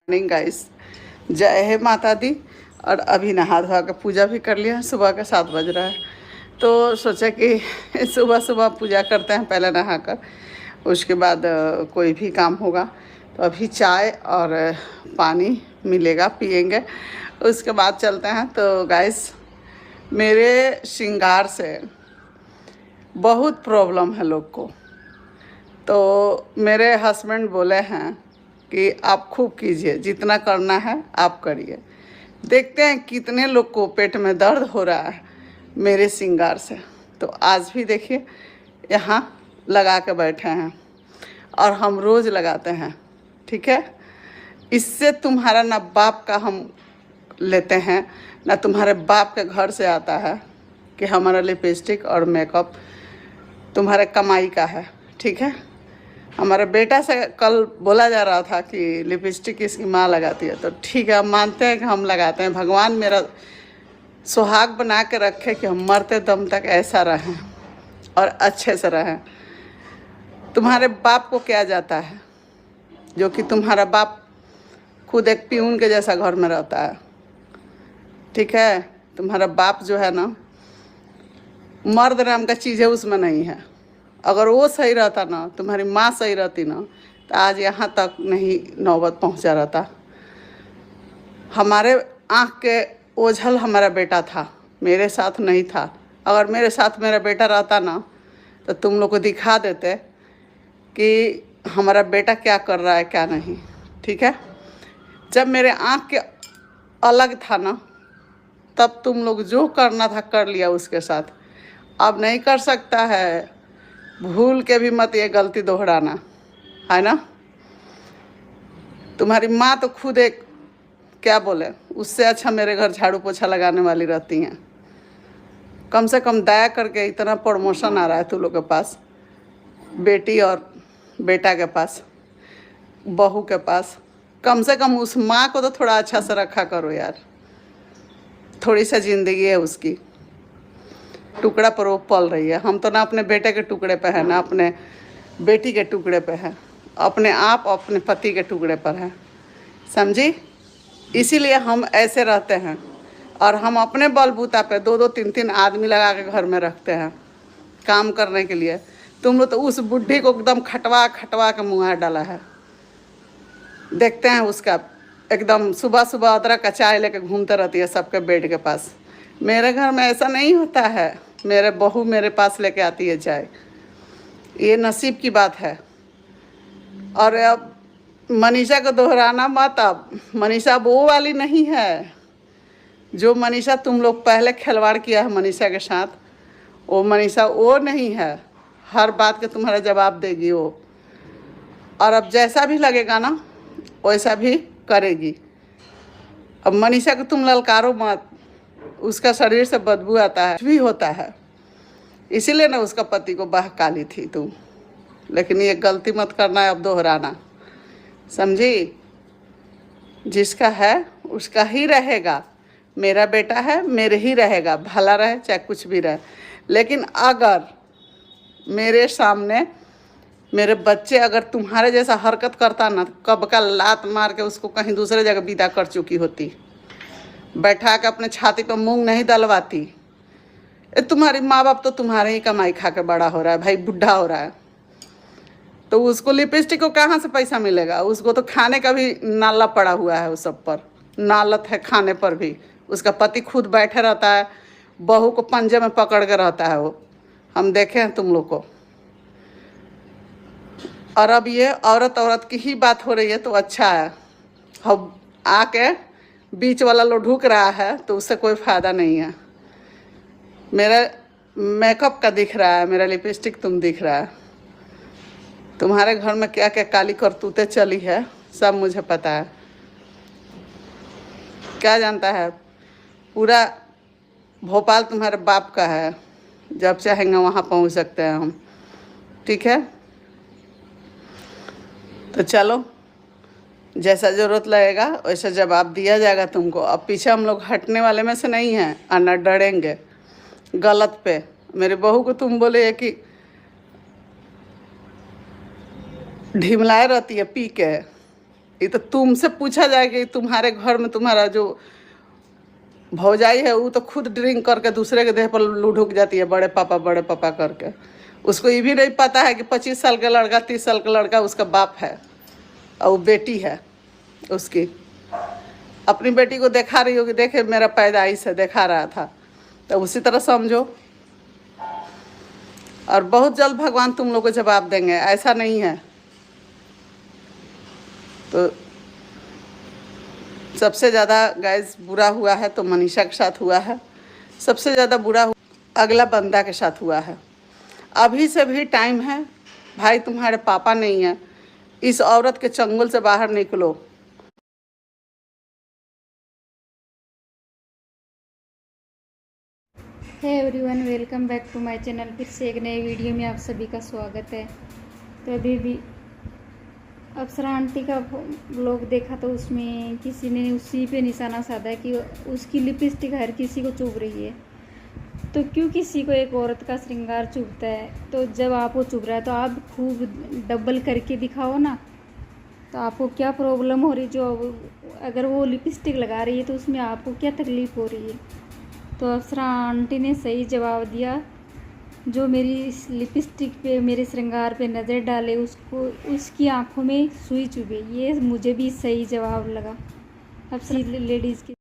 Morning guys, जय है माता दी। और अभी नहा धोवा के पूजा भी कर लिया। सुबह का 7 बज रहा है तो सोचा कि सुबह सुबह पूजा करते हैं पहले नहाकर, उसके बाद कोई भी काम होगा। तो अभी चाय और पानी मिलेगा, पियेंगे, उसके बाद चलते हैं। तो गाइस, मेरे श्रृंगार से बहुत प्रॉब्लम है लोग को। तो मेरे हस्बैंड बोले हैं कि आप खूब कीजिए, जितना करना है आप करिए। देखते हैं कितने लोग को पेट में दर्द हो रहा है मेरे श्रृंगार से। तो आज भी देखिए यहाँ लगा के बैठे हैं और हम रोज़ लगाते हैं, ठीक है। इससे तुम्हारा ना बाप का हम लेते हैं, ना तुम्हारे बाप के घर से आता है कि हमारा लिपस्टिक और मेकअप तुम्हारे कमाई का है, ठीक है। हमारे बेटा से कल बोला जा रहा था कि लिपस्टिक इसकी माँ लगाती है, तो ठीक है, हम मानते हैं कि हम लगाते हैं। भगवान मेरा सुहाग बना के रखे कि हम मरते दम तक ऐसा रहें और अच्छे से रहें। तुम्हारे बाप को क्या जाता है, जो कि तुम्हारा बाप खुद एक प्यून के जैसा घर में रहता है, ठीक है। तुम्हारा बाप जो है ना, मर्द नाम का चीज़ है उसमें नहीं है। अगर वो सही रहता ना, तुम्हारी माँ सही रहती ना, तो आज यहाँ तक नहीं नौबत पहुँचा रहता। हमारे आँख के ओझल हमारा बेटा था, मेरे साथ नहीं था। अगर मेरे साथ मेरा बेटा रहता ना, तो तुम लोग को दिखा देते कि हमारा बेटा क्या कर रहा है क्या नहीं, ठीक है। जब मेरे आँख के अलग था ना, तब तुम लोग जो करना था कर लिया उसके साथ। अब नहीं कर सकता है, भूल के भी मत ये गलती दोहराना, है ना। तुम्हारी माँ तो खुद एक क्या बोले, उससे अच्छा मेरे घर झाड़ू पोछा लगाने वाली रहती हैं। कम से कम दया करके, इतना प्रमोशन आ रहा है तुम लोग के पास, बेटी और बेटा के पास, बहू के पास, कम से कम उस माँ को तो थोड़ा अच्छा से रखा करो यार। थोड़ी सा ज़िंदगी है उसकी, टुकड़ा पर वो पल रही है। हम तो ना अपने बेटे के टुकड़े पे हैं, ना अपने बेटी के टुकड़े पे हैं, अपने आप अपने पति के टुकड़े पर हैं, समझी। इसीलिए हम ऐसे रहते हैं। और हम अपने बलबूता पे 2-2 3-3 आदमी लगा के घर में रखते हैं काम करने के लिए। तुम लोग तो उस बुढ़ी को एकदम खटवा खटवा के मुँह डाला है। देखते हैं उसका एकदम सुबह सुबह अदरक का चाय लेके घूमते रहती है सबके बेड के पास। मेरे घर में ऐसा नहीं होता है, मेरे बहू मेरे पास लेके आती है चाय, ये नसीब की बात है। और अब मनीषा को दोहराना मत। अब मनीषा अब वो वाली नहीं है जो मनीषा तुम लोग पहले खिलवाड़ किया है मनीषा के साथ, वो मनीषा वो नहीं है। हर बात के तुम्हारा जवाब देगी वो, और अब जैसा भी लगेगा ना वैसा भी करेगी। अब मनीषा को तुम ललकारो मत, उसका शरीर से बदबू आता है, भी होता है, इसीलिए ना उसका पति को बहका ली थी तुम। लेकिन ये गलती मत करना है अब दोहराना, समझी। जिसका है उसका ही रहेगा। मेरा बेटा है, मेरे ही रहेगा, भला रहे चाहे कुछ भी रहे। लेकिन अगर मेरे सामने मेरे बच्चे अगर तुम्हारे जैसा हरकत करता ना, कब का लात मार के उसको कहीं दूसरे जगह विदा कर चुकी होती, बैठा के अपने छाती पर मूंग नहीं दलवाती। तुम्हारी माँ बाप तो तुम्हारे ही कमाई खा के बड़ा हो रहा है भाई, बुढ़ा हो रहा है, तो उसको लिपस्टिक को कहाँ से पैसा मिलेगा। उसको तो खाने का भी नाला पड़ा हुआ है, उस सब पर नालत है, खाने पर भी। उसका पति खुद बैठे रहता है, बहू को पंजे में पकड़ के रहता है वो, हम देखे हैं तुम लोग को। और अब ये औरत औरत की ही बात हो रही है तो अच्छा है। हम आके बीच वाला लोग ढूक रहा है तो उससे कोई फ़ायदा नहीं है। मेरा मेकअप का दिख रहा है, मेरा लिपस्टिक तुम दिख रहा है। तुम्हारे घर में क्या क्या काली करतूतें चली है सब मुझे पता है। क्या जानता है, पूरा भोपाल तुम्हारे बाप का है, जब चाहेंगे वहाँ पहुँच सकते हैं हम, ठीक है। तो चलो, जैसा ज़रूरत लगेगा वैसा जवाब दिया जाएगा तुमको। अब पीछे हम लोग हटने वाले में से नहीं हैं और न डरेंगे गलत पे। मेरे बहू को तुम बोले है कि ढिमलाए रहती है पी के, ये तो तुमसे पूछा जाए कि तुम्हारे घर में तुम्हारा जो भौजाई है वो तो खुद ड्रिंक करके दूसरे के देह पर लुढ़क जाती है बड़े पापा करके। उसको ये भी नहीं पता है कि 25 साल का लड़का 30 साल का लड़का उसका बाप है और वो बेटी है उसकी। अपनी बेटी को देखा रही होगी, देखे मेरा पैदाइश है, देखा रहा था, तो उसी तरह समझो। और बहुत जल्द भगवान तुम लोग को जवाब देंगे, ऐसा नहीं है। तो सबसे ज़्यादा गाइस बुरा हुआ है तो मनीषा के साथ हुआ है, सबसे ज़्यादा बुरा अगला बंदा के साथ हुआ है। अभी से भी टाइम है भाई, तुम्हारे पापा नहीं है, इस औरत के चंगुल से बाहर निकलो। Hey everyone, welcome back to my channel. फिर से एक नए वीडियो में आप सभी का स्वागत है। तो अभी भी अप्सरा आंटी का ब्लॉग देखा तो उसमें किसी ने उसी पे निशाना साधा कि उसकी लिपस्टिक हर किसी को चुभ रही है। तो क्यों किसी को एक औरत का श्रृंगार चुभता है? तो जब आपको चुभ रहा है तो आप खूब डबल करके दिखाओ ना। तो आपको क्या प्रॉब्लम हो रही? जो अगर वो लिपस्टिक लगा रही है तो उसमें आपको क्या तकलीफ़ हो रही है? तो अप्सरा आंटी ने सही जवाब दिया। जो मेरी इस लिपस्टिक पे, मेरे श्रृंगार पे नज़र डाले उसको, उसकी आंखों में सुई चुभे। ये मुझे भी सही जवाब लगा अप्सरा लेडीज़ की।